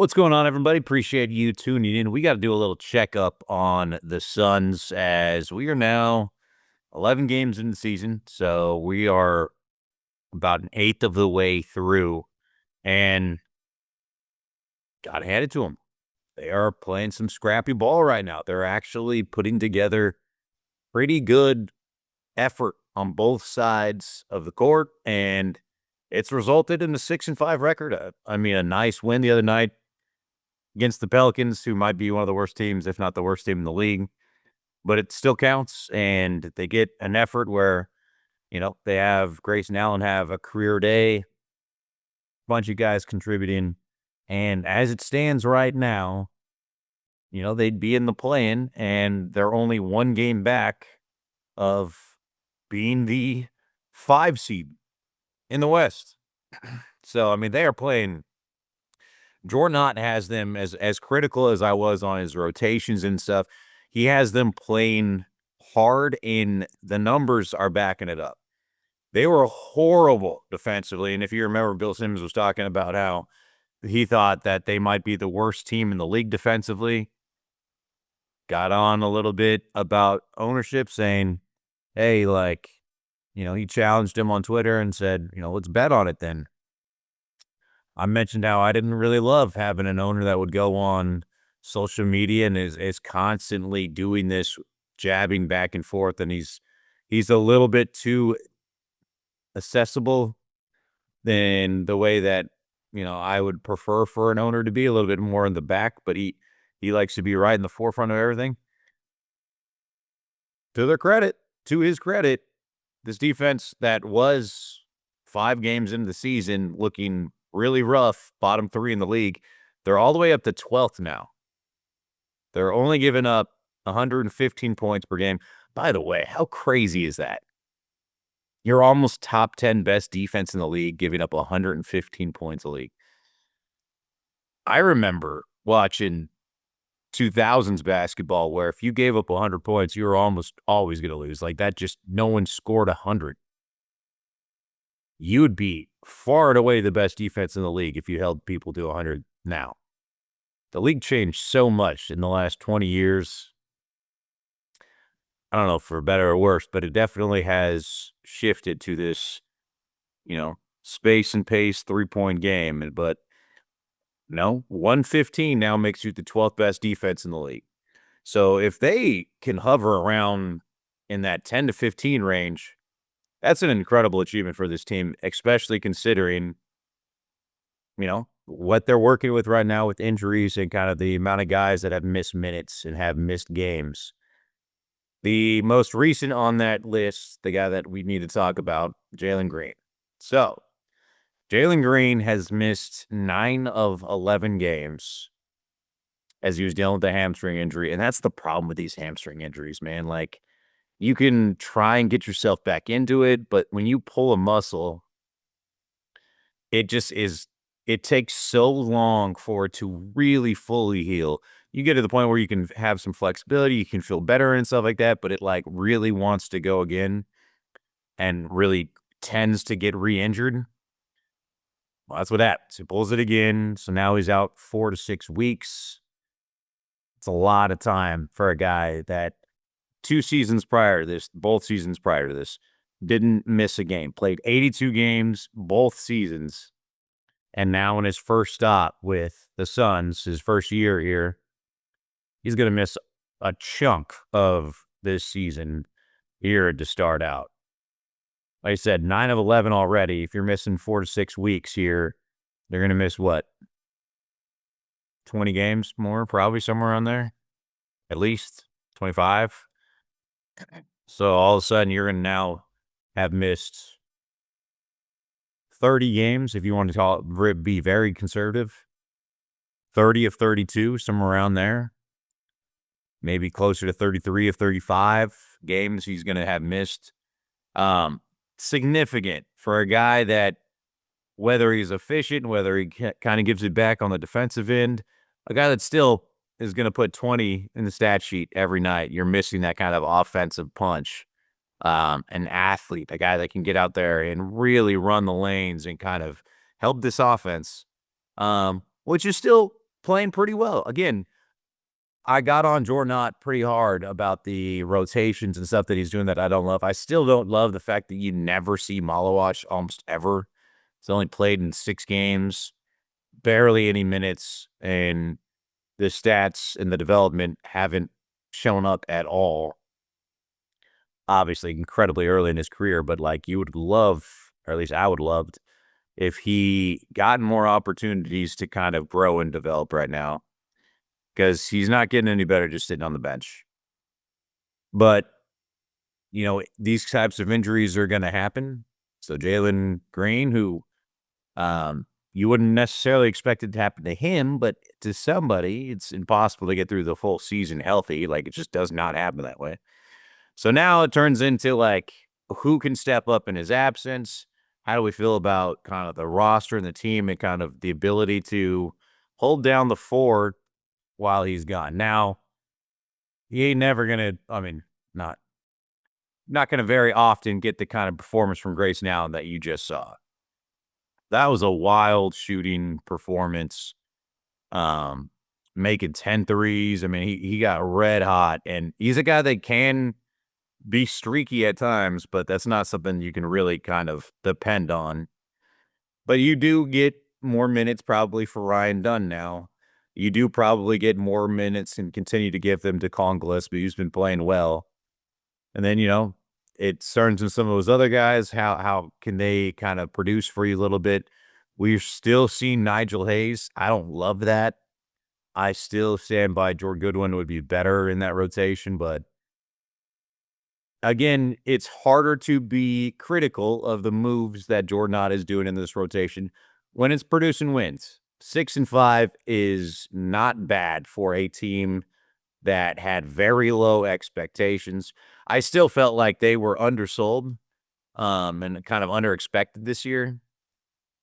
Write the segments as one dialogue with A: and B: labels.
A: What's going on, everybody? Appreciate you tuning in. We got to do a little checkup on the Suns as we are now 11 games in the season. So we are about an eighth of the way through, and got to hand it to them. They are playing some scrappy ball right now. They're actually putting together pretty good effort on both sides of the court, and it's resulted in a 6-5 record. I mean, a nice win the other night against the Pelicans, who might be one of the worst teams, if not the worst team in the league. But it still counts, and they get an effort where, they have Grayson Allen have a career day, bunch of guys contributing. And as it stands right now, they'd be in the play-in, and they're only one game back of being the 5 seed in the West. So, I mean, they are playing. Jordan Knott has them as critical as I was on his rotations and stuff. He has them playing hard, and the numbers are backing it up. They were horrible defensively, and if you remember, Bill Simmons was talking about how he thought that they might be the worst team in the league defensively. Got on a little bit about ownership, saying, hey, he challenged him on Twitter and said, let's bet on it then. I mentioned how I didn't really love having an owner that would go on social media and is constantly doing this, jabbing back and forth, and he's a little bit too accessible than the way that I would prefer for an owner to be, a little bit more in the back, but he likes to be right in the forefront of everything. To his credit, this defense that was 5 games into the season looking really rough, bottom 3 in the league, they're all the way up to 12th now. They're only giving up 115 points per game. By the way, how crazy is that? You're almost top 10 best defense in the league, giving up 115 points a league. I remember watching 2000s basketball where if you gave up 100 points, you were almost always going to lose. Like that, just no one scored 100. You would be far and away the best defense in the league if you held people to 100 now. The league changed so much in the last 20 years. I don't know for better or worse, but it definitely has shifted to this, space and pace 3-point game. But 115 now makes you the 12th best defense in the league. So if they can hover around in that 10 to 15 range, that's an incredible achievement for this team, especially considering, what they're working with right now with injuries and kind of the amount of guys that have missed minutes and have missed games. The most recent on that list, the guy that we need to talk about, Jaylen Green. So, Jaylen Green has missed 9 of 11 games as he was dealing with a hamstring injury. And that's the problem with these hamstring injuries, man. Like, you can try and get yourself back into it, but when you pull a muscle, it takes so long for it to really fully heal. You get to the point where you can have some flexibility, you can feel better and stuff like that, but it really wants to go again and really tends to get re-injured. Well, that's what happens. He pulls it again, so now he's out 4 to 6 weeks. It's a lot of time for a guy that both seasons prior to this, didn't miss a game. Played 82 games both seasons. And now in his first stop with the Suns, his first year here, he's going to miss a chunk of this season here to start out. Like I said, 9 of 11 already. If you're missing 4 to 6 weeks here, they're going to miss what? 20 games more, probably somewhere around there. At least 25. So all of a sudden, you're going to now have missed 30 games, if you want to be very conservative. 30 of 32, somewhere around there. Maybe closer to 33 of 35 games he's going to have missed. Significant for a guy that, whether he's efficient, whether he kind of gives it back on the defensive end, a guy that still is going to put 20 in the stat sheet every night. You're missing that kind of offensive punch. An athlete, a guy that can get out there and really run the lanes and kind of help this offense, which is still playing pretty well. Again, I got on Jordan pretty hard about the rotations and stuff that he's doing that I don't love. I still don't love the fact that you never see Malawach almost ever. He's only played in 6 games, barely any minutes, and the stats and the development haven't shown up at all. Obviously, incredibly early in his career, but like you would love, or at least I would love, if he got more opportunities to kind of grow and develop right now, because he's not getting any better just sitting on the bench. But, these types of injuries are going to happen. So Jaylen Green, who you wouldn't necessarily expect it to happen to him, but to somebody, it's impossible to get through the full season healthy. Like, it just does not happen that way. So now it turns into, like, who can step up in his absence? How do we feel about kind of the roster and the team and kind of the ability to hold down the fort while he's gone? Now, he ain't never gonna, not gonna very often get the kind of performance from Grace now that you just saw. That was a wild shooting performance, um, making 10 threes. I mean, he got red hot, and he's a guy that can be streaky at times, but that's not something you can really kind of depend on. But you do get more minutes probably for Ryan Dunn now. You do probably get more minutes and continue to give them to Colin Gillespie, who's been playing well. And then, it turns into some of those other guys. How can they kind of produce for you a little bit? We're still seeing Nigel Hayes. I don't love that. I still stand by Jordan Goodwin would be better in that rotation, but again, it's harder to be critical of the moves that Jordan is doing in this rotation when it's producing wins. 6-5 is not bad for a team that had very low expectations. I still felt like they were undersold, and kind of underexpected this year.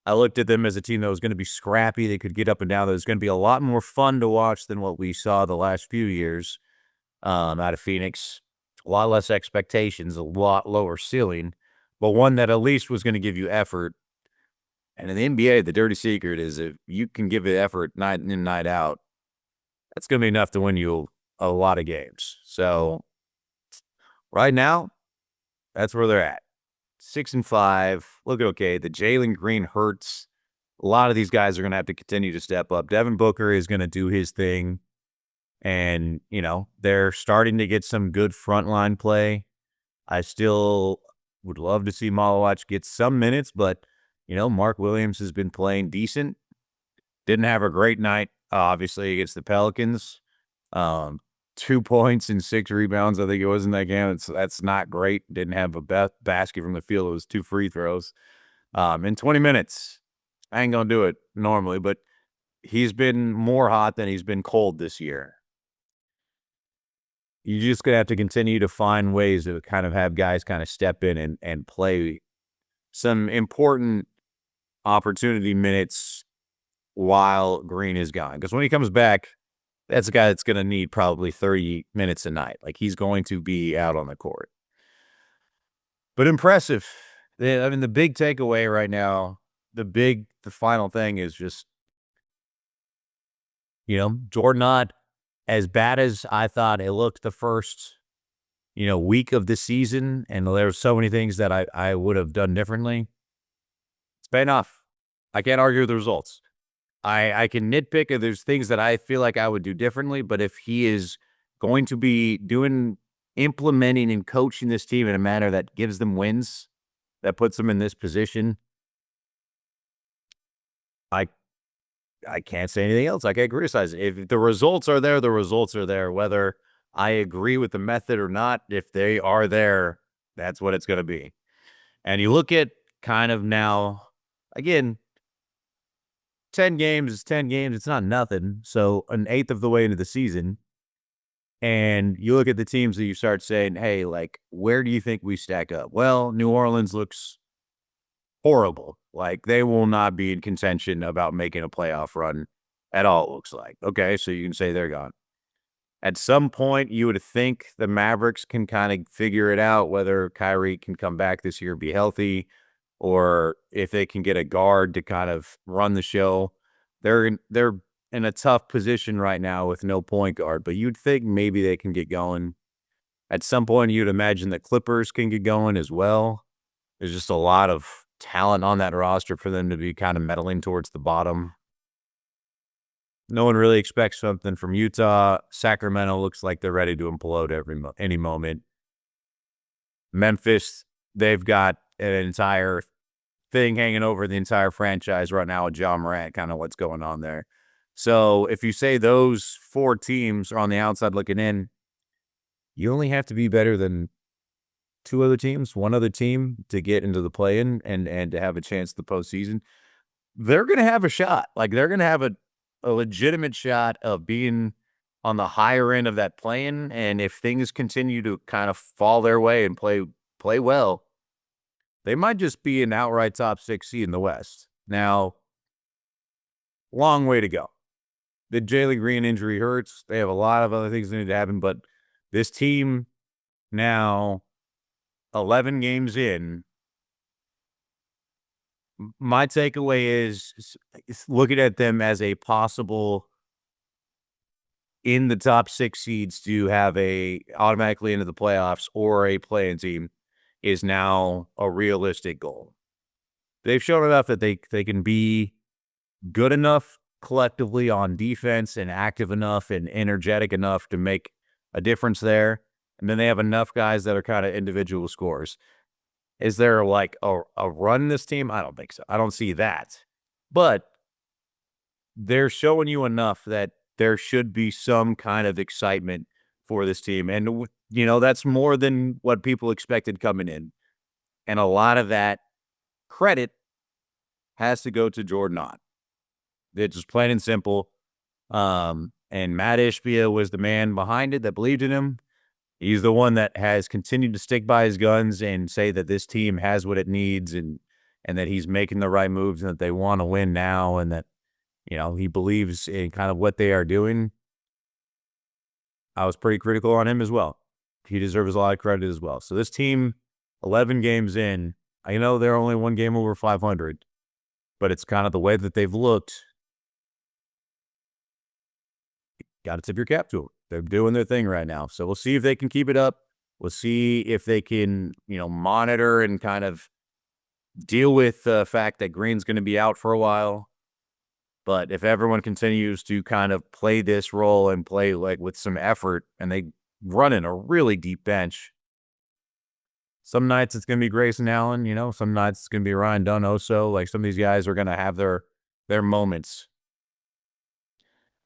A: I looked at them as a team that was going to be scrappy. They could get up and down. That was going to be a lot more fun to watch than what we saw the last few years, out of Phoenix. A lot less expectations, a lot lower ceiling, but one that at least was going to give you effort. And in the NBA, the dirty secret is if you can give it effort night in, night out, that's going to be enough to win you a lot of games. So right now, that's where they're at. 6-5. Look okay. The Jaylen Green hurts. A lot of these guys are going to have to continue to step up. Devin Booker is going to do his thing. And, they're starting to get some good frontline play. I still would love to see Malawach get some minutes, but, Mark Williams has been playing decent. Didn't have a great night, obviously, against the Pelicans. 2 points and 6 rebounds, I think it was in that game. That's not great. Didn't have a basket from the field. It was 2 free throws. In 20 minutes. I ain't going to do it normally, but he's been more hot than he's been cold this year. You're just going to have to continue to find ways to kind of have guys kind of step in and play some important opportunity minutes while Green is gone. Because when he comes back, that's a guy that's going to need probably 30 minutes a night. Like, he's going to be out on the court. But impressive. The big takeaway right now, the final thing is just, Jordan, as bad as I thought it looked the first, week of the season, and there were so many things that I would have done differently, it's paying off. I can't argue with the results. I can nitpick if there's things that I feel like I would do differently, but if he is going to be implementing and coaching this team in a manner that gives them wins, that puts them in this position, I can't say anything else. I can't criticize it. If the results are there, the results are there. Whether I agree with the method or not, if they are there, that's what it's going to be. And you look at kind of now, again, 10 games is 10 games. It's not nothing. So an eighth of the way into the season, and you look at the teams that you start saying, hey, like, where do you think we stack up? Well, New Orleans looks horrible. Like, they will not be in contention about making a playoff run at all, it looks like. Okay, so you can say they're gone. At some point, you would think the Mavericks can kind of figure it out, whether Kyrie can come back this year, be healthy, or if they can get a guard to kind of run the show. They're in a tough position right now with no point guard, but you'd think maybe they can get going. At some point, you'd imagine the Clippers can get going as well. There's just a lot of talent on that roster for them to be kind of meddling towards the bottom. No one really expects something from Utah. Sacramento looks like they're ready to implode any moment. Memphis, they've got an entire thing hanging over the entire franchise right now with John Morant, kind of what's going on there. So if you say those 4 teams are on the outside looking in, you only have to be better than 2 other teams, 1 other team to get into the play-in and to have a chance at the postseason. They're going to have a shot. Like, they're going to have a legitimate shot of being on the higher end of that play-in, and if things continue to kind of fall their way and play well, they might just be an outright top 6 seed in the West. Now, long way to go. The Jaylen Green injury hurts. They have a lot of other things that need to happen, but this team now, 11 games in, my takeaway is looking at them as a possible in the top 6 seeds to have a automatically into the playoffs or a play-in team is now a realistic goal. They've shown enough that they can be good enough collectively on defense and active enough and energetic enough to make a difference there. And then they have enough guys that are kind of individual scorers. Is there like a run in this team? I don't think so. I don't see that. But they're showing you enough that there should be some kind of excitement for this team. And, you know, that's more than what people expected coming in. And a lot of that credit has to go to Jordan Ott. It's just plain and simple. And Matt Ishbia was the man behind it that believed in him. He's the one that has continued to stick by his guns and say that this team has what it needs and that he's making the right moves and that they want to win now and that, you know, he believes in kind of what they are doing. I was pretty critical on him as well. He deserves a lot of credit as well. So this team, 11 games in, I know they're only 1 game over 500, but it's kind of the way that they've looked. Got to tip your cap to them. They're doing their thing right now. So we'll see if they can keep it up. We'll see if they can, you know, monitor and kind of deal with the fact that Green's going to be out for a while. But if everyone continues to kind of play this role and play like with some effort and they run in a really deep bench, some nights it's going to be Grayson Allen, you know, some nights it's going to be Ryan Donoso. Like some of these guys are going to have their moments.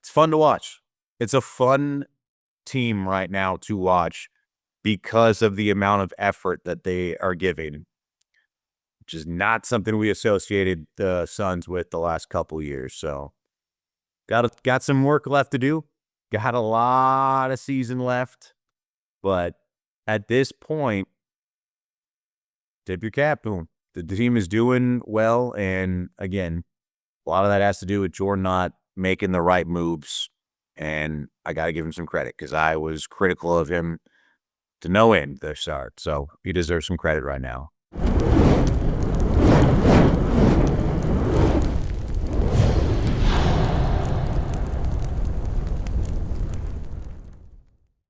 A: It's fun to watch. It's a fun team right now to watch because of the amount of effort that they are giving, which is not something we associated the Suns with the last couple years. So got some work left to do. Got a lot of season left. But at this point, tip your cap to them. The team is doing well. And again, a lot of that has to do with Jordan not making the right moves. And I got to give him some credit because I was critical of him to no end this start. So he deserves some credit right now.